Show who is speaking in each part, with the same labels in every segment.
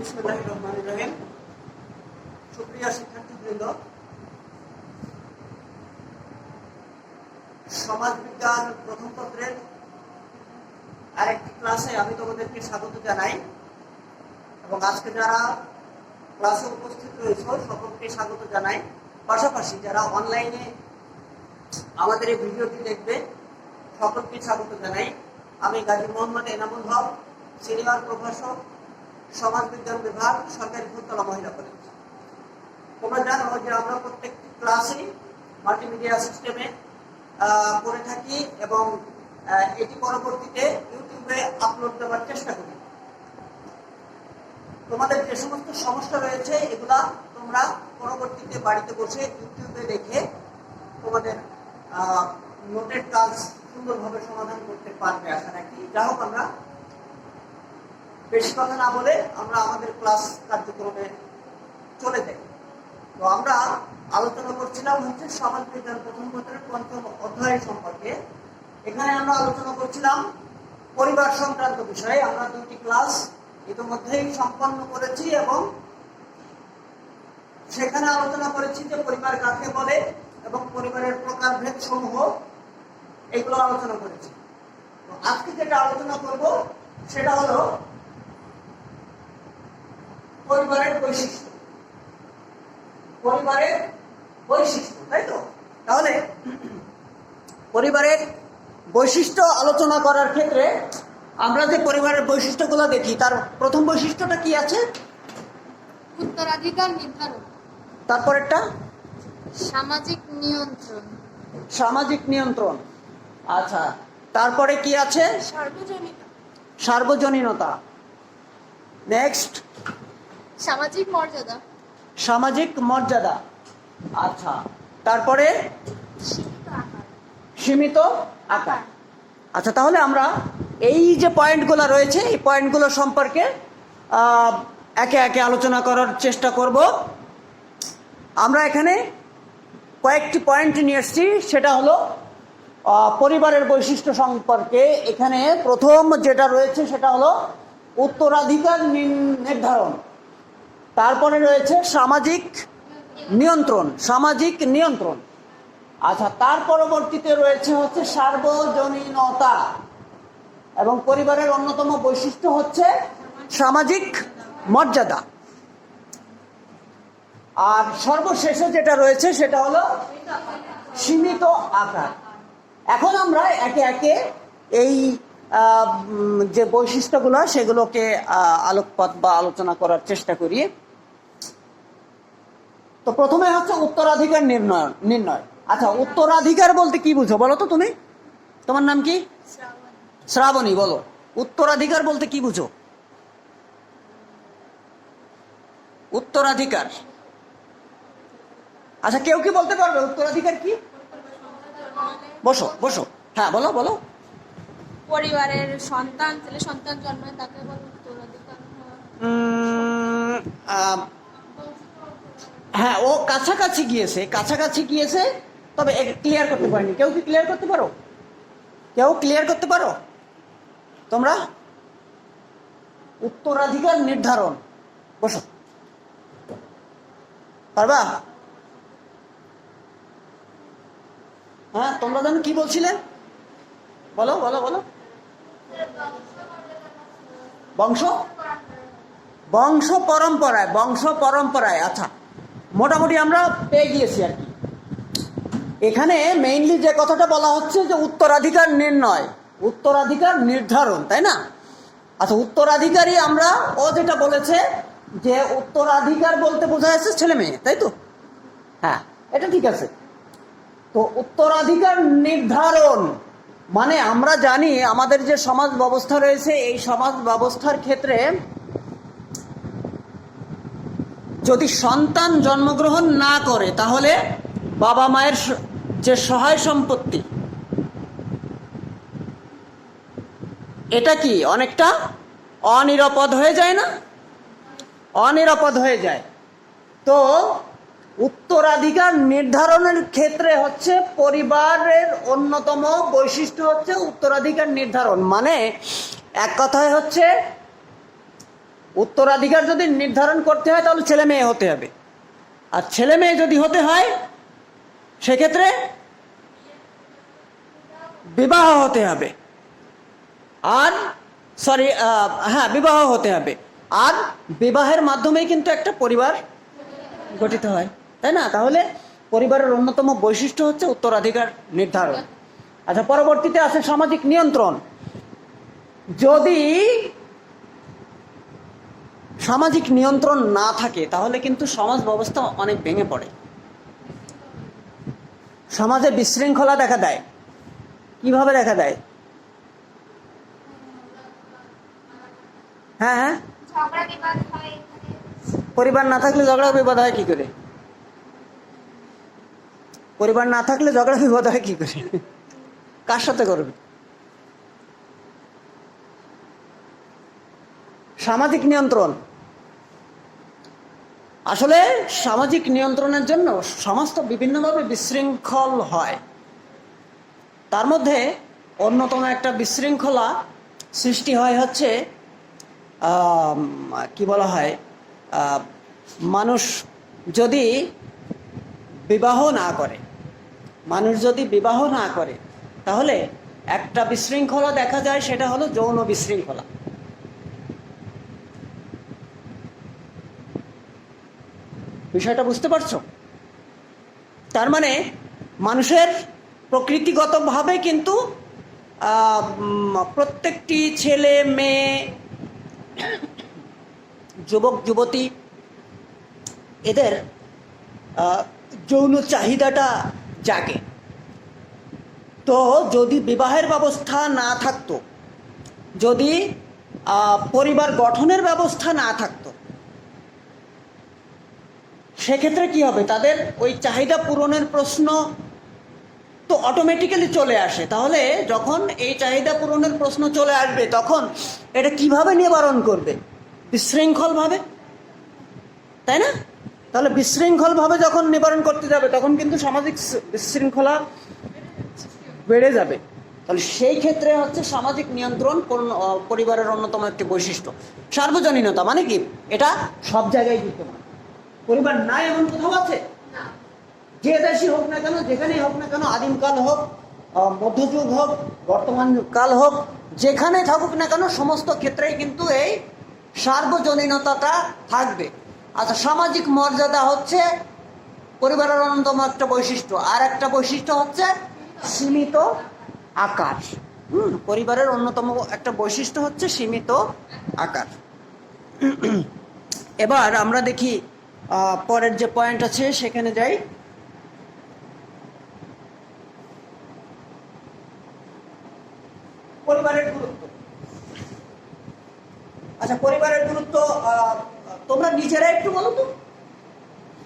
Speaker 1: বিসমিল্লাহির রহমানির রহিম। সুপ্রিয় শিক্ষার্থীবৃন্দ, সমাজবিজ্ঞান প্রথম পত্রের আরেকটি ক্লাসে আমি তোমাদেরকে স্বাগত জানাই এবং আজকে যারা ক্লাসে উপস্থিত রয়েছে সকলকে স্বাগত জানাই। পাশাপাশি যারা অনলাইনে আমাদের এই ভিডিওটি দেখবে সকলকে স্বাগত জানাই। আমি গাজী মোহাম্মদ এনামুল হক, সিনিয়র প্রভাষক, সমাজবিজ্ঞান বিভাগ, সরকারি ফুলতলা মহিলা কলেজ। তোমরা জানো যে আমরা প্রত্যেকটি ক্লাসেই মাল্টিমিডিয়া সিস্টেমে করে থাকি এবং এটি পরবর্তীতে ইউটিউবে আপলোড দেওয়ার চেষ্টা করি। তোমাদের যে সমস্ত সমস্যা রয়েছে এগুলা তোমরা পরবর্তীতে বাড়িতে বসে ইউটিউবে দেখে তোমাদের নোটের কাজ সুন্দরভাবে সমাধান করতে পারবে আশা রাখি। যা হোক, আমরা বেশি কথা না বলে আমরা আমাদের ক্লাস কার্যক্রমে চলে যাই। তো আমরা আলোচনা করছিলাম হচ্ছে সমাজবিজ্ঞান প্রথম পত্রের পঞ্চম অধ্যায় সম্পর্কে। এখানে আমরা আলোচনা করছিলাম পরিবার সংক্রান্ত বিষয়ে। আমরা দুটি ক্লাস ইতিমধ্যেই সম্পন্ন করেছি এবং সেখানে আলোচনা করেছি যে পরিবার কাকে বলে এবং পরিবারের প্রকারভেদ সমূহ এগুলো আলোচনা করেছি। তো আজকে যেটা আলোচনা করব সেটা হলো পরিবারের বৈশিষ্ট্য। পরিবারের বৈশিষ্ট্য, তাই তো? তাহলে পরিবারের বৈশিষ্ট্য আলোচনা করার ক্ষেত্রে আমরা যে পরিবারের বৈশিষ্ট্যগুলো দেখি, তার প্রথম বৈশিষ্ট্যটা কি আছে?
Speaker 2: উত্তরাধিকার নির্ধারণ।
Speaker 1: তারপরেরটা
Speaker 2: সামাজিক নিয়ন্ত্রণ।
Speaker 1: সামাজিক নিয়ন্ত্রণ। আচ্ছা, তারপরে কি আছে?
Speaker 2: সার্বজনীনতা।
Speaker 1: সার্বজনীনতা। নেক্সট
Speaker 2: সামাজিক মর্যাদা।
Speaker 1: সামাজিক মর্যাদা। আচ্ছা, তারপরে
Speaker 2: সীমিত আকার।
Speaker 1: সীমিত আকার। আচ্ছা, তাহলে আমরা এই যে পয়েন্টগুলো রয়েছে এই পয়েন্টগুলো সম্পর্কে একে একে আলোচনা করার চেষ্টা করব। আমরা এখানে কয়েকটি পয়েন্ট নিয়ে এসেছি, সেটা হলো পরিবারের বৈশিষ্ট্য সম্পর্কে। এখানে প্রথম যেটা রয়েছে সেটা হলো উত্তরাধিকার নির্ধারণ, তারপরে রয়েছে সামাজিক নিয়ন্ত্রণ। সামাজিক নিয়ন্ত্রণ। আচ্ছা, তার পরবর্তীতে রয়েছে হচ্ছে সার্বজনীনতা এবং পরিবারের অন্যতম বৈশিষ্ট্য হচ্ছে সামাজিক মর্যাদা। আর সর্বশেষে যেটা রয়েছে সেটা হলো সীমিত আকার। এখন আমরা একে একে এই যে বৈশিষ্ট্যগুলো সেগুলোকে আলোকপাত বা আলোচনা করার চেষ্টা করি। তো প্রথমে হচ্ছে উত্তরাধিকার নির্ণয়। আচ্ছা, উত্তরাধিকার বলতে কি বুঝো বলো তো তুমি? তোমার নাম কি? শ্রাবণী। বলো, উত্তরাধিকার বলতে কি বুঝো? উত্তরাধিকার। আচ্ছা, কেউ কি বলতে পারবে উত্তরাধিকার কি? বসো বসো, হ্যাঁ বলো বলো।
Speaker 2: পরিবারের সন্তান, ছেলে সন্তান জন্মায় তাকে বলে উত্তরাধিকার।
Speaker 1: হ্যাঁ, ও কাছাকাছি গিয়েছে, তবে ক্লিয়ার করতে পারিনি। কেউ কি ক্লিয়ার করতে পারো? কেউ ক্লিয়ার করতে পারো তোমরা? উত্তরাধিকার নির্ধারণ। বসো, পারবা? হ্যাঁ, তোমরা জানো কি বলছিলে? বলো বলো বলো। বংশ পরম্পরায়। আচ্ছা, মোটামুটি আমরা পেয়ে গিয়েছি আর কি। এখানে মেইনলি যে কথাটা বলা হচ্ছে যে উত্তরাধিকার নির্ণয়, উত্তরাধিকার নির্ধারণ, তাই না? আচ্ছা, উত্তরাধিকারী আমরা ও যেটা বলেছে যে উত্তরাধিকার বলতে বোঝা যাচ্ছে ছেলে মেয়ে, তাই তো? হ্যাঁ, এটা ঠিক আছে। তো উত্তরাধিকার নির্ধারণ মানে আমরা জানি আমাদের যে সমাজ ব্যবস্থা রয়েছে এই সমাজ ব্যবস্থার ক্ষেত্রে যদি সন্তান জন্মগ্রহণ না করে তাহলে বাবা মায়ের যে সহায় সম্পত্তি এটা কি অনেকটা অনিরাপদ হয়ে যায় না? অনিরাপদ হয়ে যায়। তো উত্তরাধিকার নির্ধারণের ক্ষেত্রে হচ্ছে পরিবারের অন্যতম বৈশিষ্ট্য হচ্ছে উত্তরাধিকার নির্ধারণ। মানে এক কথায় হচ্ছে উত্তরাধিকার যদি নির্ধারণ করতে হয় তাহলে ছেলে মেয়ে হতে হবে, আর ছেলে মেয়ে যদি হতে হয় সেক্ষেত্রে বিবাহ হতে হবে। আর বিবাহ হতে হবে। আর বিবাহের মাধ্যমেই কিন্তু একটা পরিবার গঠিত হয়, তাই না? তাহলে পরিবারের অন্যতম বৈশিষ্ট্য হচ্ছে উত্তরাধিকার নির্ধারণ। আচ্ছা, পরবর্তীতে আছে সামাজিক নিয়ন্ত্রণ। যদি সামাজিক নিয়ন্ত্রণ না থাকে তাহলে কিন্তু সমাজ ব্যবস্থা অনেক ভেঙে পড়ে, সমাজে বিশৃঙ্খলা দেখা দেয়। কিভাবে দেখা দেয়? হ্যাঁ হ্যাঁ, পরিবার না থাকলে ঝগড়া বিবাদ হয় কি করে? পরিবার না থাকলে ঝগড়া বিবাদ হয় কি করে? কার সাথে করবে? সামাজিক নিয়ন্ত্রণ, আসলে সামাজিক নিয়ন্ত্রণের জন্য সমাজ তো বিভিন্নভাবে বিশৃঙ্খল হয়। তার মধ্যে অন্যতম একটা বিশৃঙ্খলা সৃষ্টি হয় হচ্ছে কি বলা হয়, মানুষ যদি বিবাহ না করে তাহলে একটা বিশৃঙ্খলা দেখা যায়, সেটা হলো যৌন বিশৃঙ্খলা। বিষয়টা বুঝতে পারছো? তার মানে মানুষের প্রকৃতিগতভাবে কিন্তু প্রত্যেকটি ছেলে মেয়ে, যুবক যুবতী, এদের যৌন চাহিদাটা জাগে। তো যদি বিবাহের ব্যবস্থা না থাকতো, যদি পরিবার গঠনের ব্যবস্থা না থাকতো, সেক্ষেত্রে কি হবে? তাদের ওই চাহিদা পূরণের প্রশ্ন তো অটোমেটিক্যালি চলে আসে। তাহলে যখন এই চাহিদা পূরণের প্রশ্ন চলে আসবে তখন এটা কিভাবে নিবারণ করবে? বিশৃঙ্খলভাবে, তাই না? তাহলে বিশৃঙ্খলভাবে যখন নিবারণ করতে যাবে তখন কিন্তু সামাজিক বিশৃঙ্খলা বেড়ে যাবে। তাহলে সেই ক্ষেত্রে হচ্ছে সামাজিক নিয়ন্ত্রণ পরিবারের অন্যতম একটি বৈশিষ্ট্য। সার্বজনীনতা মানে কি? এটা সব জায়গায় বিদ্যমান। পরিবার নাই এমন কোথাও আছে? যে দেশই হোক না কেন, যেখানেই হোক না কেন, আদিমকাল হোক, মধ্যযুগ হোক, বর্তমান কাল হোক, যেখানে থাকুক না কেন, সমস্ত ক্ষেত্রেই কিন্তু এই সার্বজনীনতাটা থাকবে। আচ্ছা, সামাজিক মর্যাদা হচ্ছে পরিবারের অন্যতম একটা বৈশিষ্ট্য। আর একটা বৈশিষ্ট্য হচ্ছে সীমিত আকার। পরিবারের অন্যতম একটা বৈশিষ্ট্য হচ্ছে সীমিত আকার। এবার আমরা দেখি পরের যে পয়েন্ট আছে সেখানে যাই। পরিবারের গুরুত্ব। আচ্ছা, পরিবারের গুরুত্ব তোমরা নিজেরা একটু বলো তো,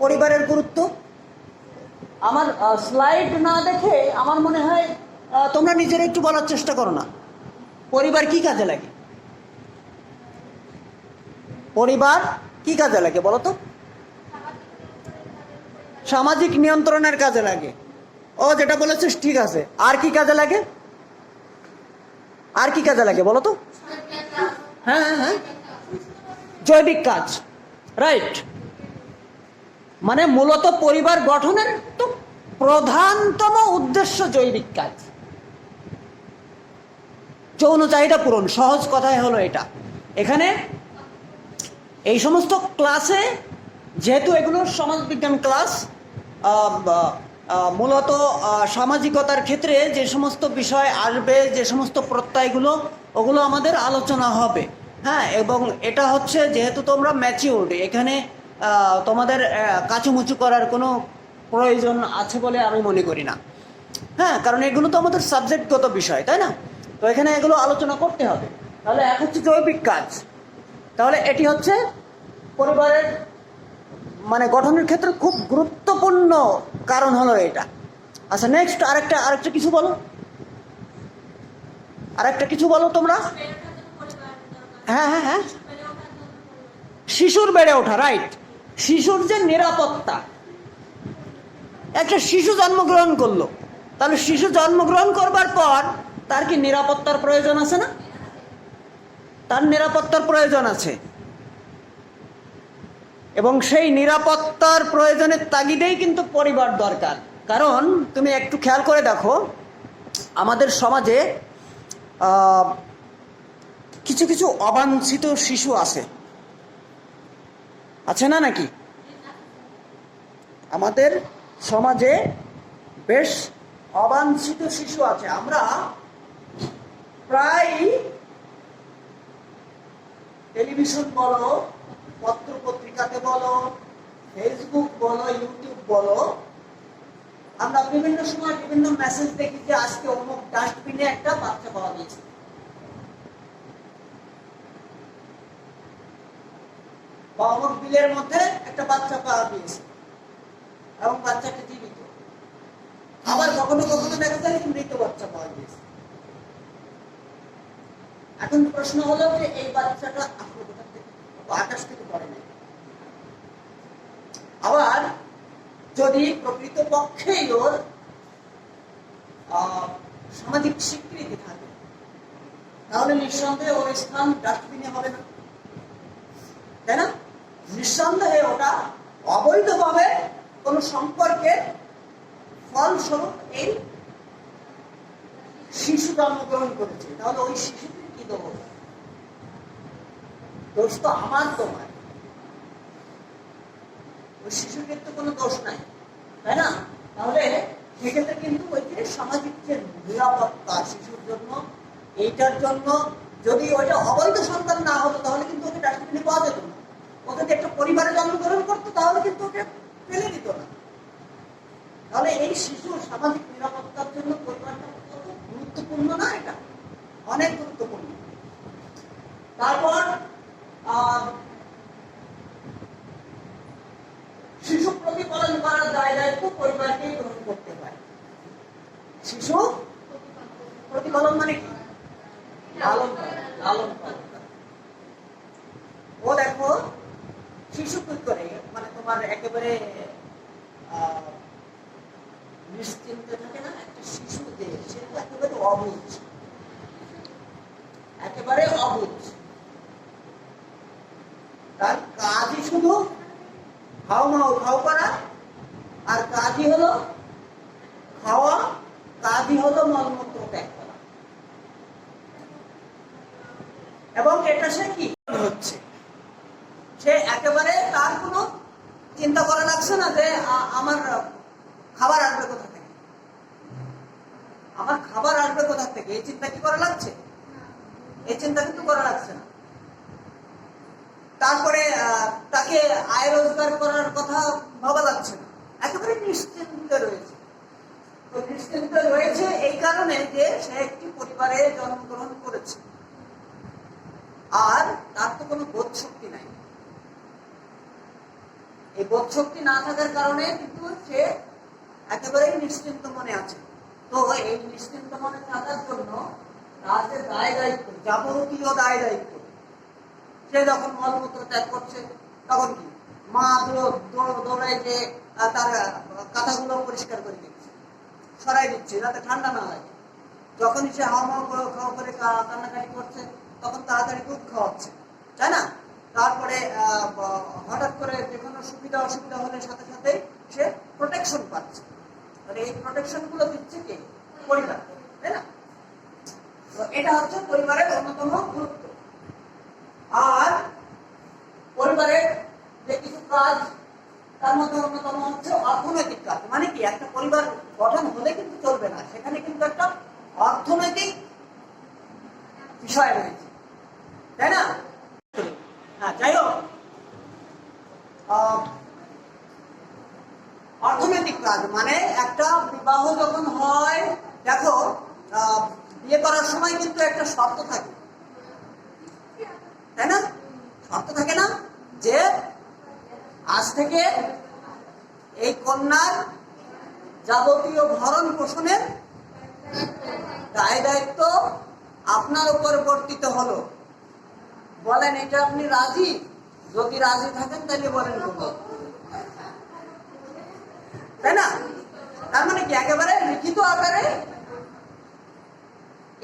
Speaker 1: পরিবারের গুরুত্ব। আমার স্লাইড না দেখে আমার মনে হয় তোমরা নিজেরা একটু বলার চেষ্টা করো না। পরিবার কি কাজে লাগে? পরিবার কি কাজে লাগে বলো তো? সামাজিক নিয়ন্ত্রণের কাজে লাগে। ও, যেটা বলেছিস ঠিক আছে। আর কি কাজে লাগে? আর কি কাজে লাগে বলো তো? হ্যাঁ হ্যাঁ হ্যাঁ, জৈবিক কাজ, রাইট। মানে মূলত পরিবার গঠনের তো প্রধানতম উদ্দেশ্য জৈবিক কাজ, যৌন চাহিদা পূরণ। সহজ কথায় হলো এটা। এখানে এই সমস্ত ক্লাসে, যেহেতু এগুলো সমাজবিজ্ঞান ক্লাস, মূলত সামাজিকতার ক্ষেত্রে যে সমস্ত বিষয় আসবে, যে সমস্ত প্রত্যয়গুলো, ওগুলো আমাদের আলোচনা হবে। হ্যাঁ, এবং এটা হচ্ছে যেহেতু তোমরা ম্যাচিউরড, এখানে তোমাদের কাচুমুচু করার কোনো প্রয়োজন আছে বলে আমি মনে করি না। হ্যাঁ, কারণ এগুলো তো আমাদের সাবজেক্টগত বিষয়, তাই না? তো এখানে এগুলো আলোচনা করতে হবে। তাহলে এক হচ্ছে জৈবিক কাজ, তাহলে এটি হচ্ছে পরিবারের মানে গঠনের ক্ষেত্রে খুব গুরুত্বপূর্ণ কারণ হলো এটা। আচ্ছা, নেক্সট আরেকটা কিছু বলো, আরেকটা কিছু বলো তোমরা। হ্যাঁ হ্যাঁ হ্যাঁ, শিশুর বেড়ে ওঠা, রাইট। শিশুর যে নিরাপত্তা, একটা শিশু জন্মগ্রহণ করলো, তাহলে শিশু জন্মগ্রহণ করবার পর তার কি নিরাপত্তার প্রয়োজন আছে না? তার নিরাপত্তার প্রয়োজন আছে। এবং সেই নিরাপত্তার প্রয়োজনের তাগিদেই কিন্তু পরিবার দরকার। কারণ তুমি একটু খেয়াল করে দেখো, আমাদের সমাজে কিছু কিছু অবাঞ্ছিত শিশু আছে না নাকি? আমাদের সমাজে বেশ অবাঞ্ছিত শিশু আছে। আমরা প্রায় টেলিভিশন বলো, পত্র পত্রিকাতে বলো, ফেসবুক বলো, ইউটিউব বলো, আমরা বিভিন্ন সময় বিভিন্ন মেসেজ দেখি যে আজকে অমুক ডাস্টবিনে একটা বাচ্চা পাওয়া গেছে, বা অমুক বিলের মধ্যে একটা বাচ্চা পাওয়া গিয়েছে এবং বাচ্চাটা জীবিত। আবার কখনো কখনো দেখা যায় যে মৃত বাচ্চা পাওয়া গিয়েছে। এখন প্রশ্ন হলো যে এই বাচ্চাটা আসলে কোথা থেকে, আকাশ থেকে পড়ে নাই। আবার যদি প্রকৃত পক্ষেই ওর সামাজিক স্বীকৃতি থাকে, তাহলে নিঃসন্দেহে ওর স্থান ডাস্টবিনে হবে না, তাই না? নিঃসন্দেহে ওটা অবৈধভাবে কোন সম্পর্কের ফলস্বরূপ এই শিশু জন্মগ্রহণ করেছে। তাহলে ওই শিশুটির কি দোষ? দোষ তো আমার, তোমার। ওই শিশুটির তো কোনো দোষ নাই, তাই না? তাহলে সেক্ষেত্রে কিন্তু ওই যে সামাজিক যে নিরাপত্তা শিশুর জন্য, এইটার জন্য যদি ওইটা অবৈধ সন্তান না হতো তাহলে কিন্তু ওকে ডাস্টবিনে পাওয়া যেত না। ও যদি একটা পরিবারে জন্মগ্রহণ করতো তাহলে কিন্তু ওকে ফেলে দিত না। তাহলে এই শিশুর সামাজিক নিরাপত্তার জন্য পরিবারটা কত গুরুত্বপূর্ণ না? এটা অনেক গুরুত্বপূর্ণ। তারপর শিশু প্রতিপালন করার দায়-দায়িত্ব পরিবারকেই গ্রহণ করতে পারে। শিশু প্রতিপালন মানে কি? লালন পালন। ও দেখো, শিশু কি করে, মানে তোমার একেবারে নিশ্চিন্ত থাকে না একটা শিশু, যে সে একেবারে অবুঝ, একেবারে অবুঝ। তার কাজই শুধু খাও করা, আর কাজই হলো খাওয়া, কাজই হলো মলমূত্র ত্যাগ করা। এবং এটা সে কি হচ্ছে, সে একেবারে তার কোনো চিন্তা করা লাগছে না যে আমার খাবার আসবে কোথা থেকে, আমার খাবার আসবে কোথা থেকে। এই চিন্তা কি করা লাগছে? এই চিন্তা কিন্তু করা লাগছে না। তারপরে তাকে আয় রোজগার করার কথা ভাবা লাগছে না, একেবারে নিশ্চিন্ত রয়েছে। তো নিশ্চিন্ত রয়েছে এই কারণে যে সে একটি পরিবারে জন্মগ্রহণ করেছে, আর তার তো কোনো বোধ শক্তি নাই। এই বোধ শক্তি না থাকার কারণে কিন্তু সে একেবারে নিশ্চিন্ত মনে আছে। তো এই নিশ্চিন্ত মনে থাকার জন্য তার যে দায়-দায়িত্ব, যাবতীয় দায়-দায়িত্ব, সে যখন মলমূত্র ত্যাগ করছে তখন কি মা দৌড়ায় যে তার কাঁথাগুলো পরিষ্কার করে দিচ্ছে, সরাই দিচ্ছে যাতে ঠান্ডা না লাগে। যখনই সে হাওয়া করে কান্নাকাটি করছে তখন তাড়াতাড়ি দুধ খাওয়াচ্ছে, তাই না? তারপরে হঠাৎ করে যে কোনো সুবিধা অসুবিধা হলে সাথে সাথে সে প্রোটেকশন পাচ্ছে। মানে এই প্রোটেকশন গুলো দিচ্ছে কে? পরিবার, তাই না? তো এটা হচ্ছে পরিবারের অন্যতম গুরুত্ব। আর পরিবারের যে কিছু কাজ, তার মধ্যে অন্যতম হচ্ছে অর্থনৈতিক কাজ। মানে কি, একটা পরিবার গঠন হলে কিন্তু চলবে না, সেখানে কিন্তু একটা অর্থনৈতিক বিষয় রয়েছে, তাই না? হ্যাঁ, যাই হোক, অর্থনৈতিক কাজ মানে একটা বিবাহ যখন হয়, দেখো বিয়ে করার সময় কিন্তু একটা শর্ত থাকে, তাই না? শর্ত থাকে না যে আজ থেকে এই কন্যার যাবতীয় ভরণ পোষণের দায়-দায়িত্ব আপনার উপর বর্তিত হলো। বলেন এটা আপনি রাজি? যদি রাজি থাকেন তাহলে বলেন, তাই না? তার মানে কি, একেবারে লিখিত আকারে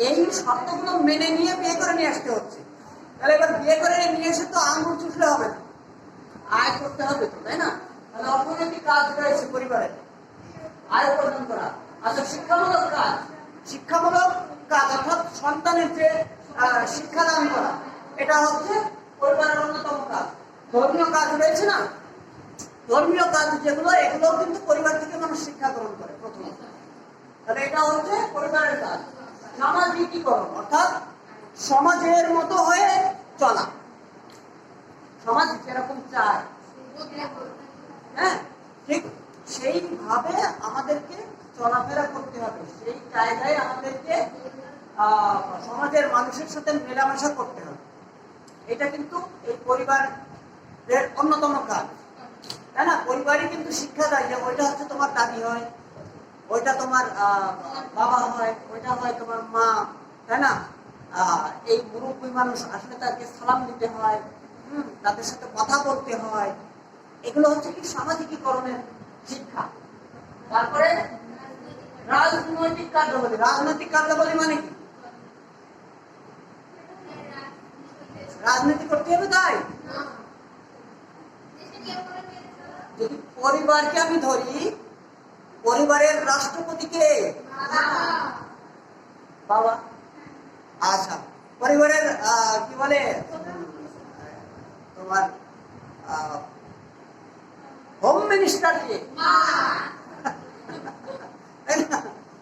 Speaker 1: এই শর্তগুলো মেনে নিয়ে বিয়ে করে নিয়ে আসতে হচ্ছে। তাহলে এবার বিয়ে করে নিয়ে এসে তো আঙ্গুল চুষলে হবে না, আয় করতে হবে তো, তাই না? তাহলে অর্থনৈতিক কাজ রয়েছে পরিবারের, আয় উপার্জন করা। আচ্ছা, শিক্ষামূলক কাজ, শিক্ষামূলক কাজ অর্থাৎ সন্তানের যে শিক্ষাদান করা, এটা হচ্ছে পরিবারের অন্যতম কাজ। ধর্মীয় কাজ রয়েছে না, ধর্মীয় কাজ যেগুলো, এগুলো কিন্তু পরিবার থেকে মানুষ শিক্ষা গ্রহণ করে প্রথমত। তাহলে এটা হচ্ছে পরিবারের কাজ। সামাজিকীকরণ অর্থাৎ সমাজের মতো হয়ে চলা, সমাজ যেরকম চায়, হ্যাঁ, ঠিক সেইভাবে আমাদেরকে চলাফেরা করতে হবে, সেই জায়গায় আমাদেরকে সমাজের মানুষের সাথে মেলামেশা করতে হবে। এটা কিন্তু এই পরিবারের অন্যতম কাজ, তাই না? পরিবারই কিন্তু শিক্ষা দেয় যে ওইটা হচ্ছে তোমার দাদি হয়, ওইটা তোমার বাবা হয়, ওইটা হয় তোমার মা, তাই না? এই মুরব্বী মানুষ আসলে তাকে সালাম দিতে হয়, তাদের সাথে কথা বলতে হয়। এগুলো হচ্ছে কি সামাজিকীকরণের শিক্ষা। তারপরে রাজনৈতিক কার্যাবলী, রাজনৈতিক কার্যাবলী মানে কি? রাজনীতি করতে হবে তাই? যদি পরিবারকে আমি ধরি, পরিবারের রাষ্ট্রপতিকে বাবা। আচ্ছা, পরিবারের কি বলে তোমার হোম মিনিস্টার কে?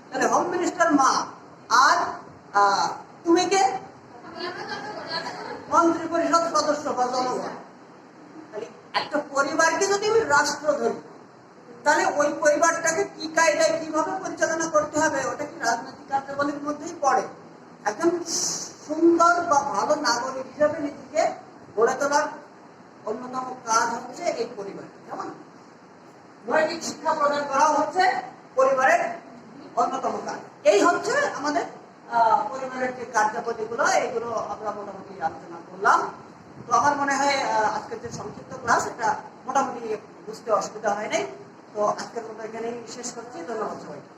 Speaker 1: তাহলে হোম মিনিস্টার মা, আর তুমি কে? মন্ত্রী পরিষদ সদস্য বা জনগণ। তাহলে একটা পরিবারকে যদি আমি রাষ্ট্র ধরি, তাহলে ওই পরিবারটাকে কি কায়দায় কিভাবে পরিচালনা করতে হবে, ওটা কি রাজনৈতিক কার্যাবলীর মধ্যেই পড়ে। একদম সুন্দর বা ভালো নাগরিক হিসেবে নিজেকে গড়ে তোলার অন্যতম কাজ হচ্ছে এই পরিবার। যেমন নৈতিক শিক্ষা প্রদান করা হচ্ছে পরিবারের অন্যতম কাজ। এই হচ্ছে আমাদের পরিবারের যে কার্যাবলীগুলো, এগুলো আমরা মোটামুটি আলোচনা করলাম। তো আমার মনে হয় আজকের যে সংক্ষিপ্ত ক্লাস, এটা মোটামুটি বুঝতে অসুবিধা হয় নাই। তো আজকের মতো এখানেই শেষ করছি। ধন্যবাদ সবাইকে।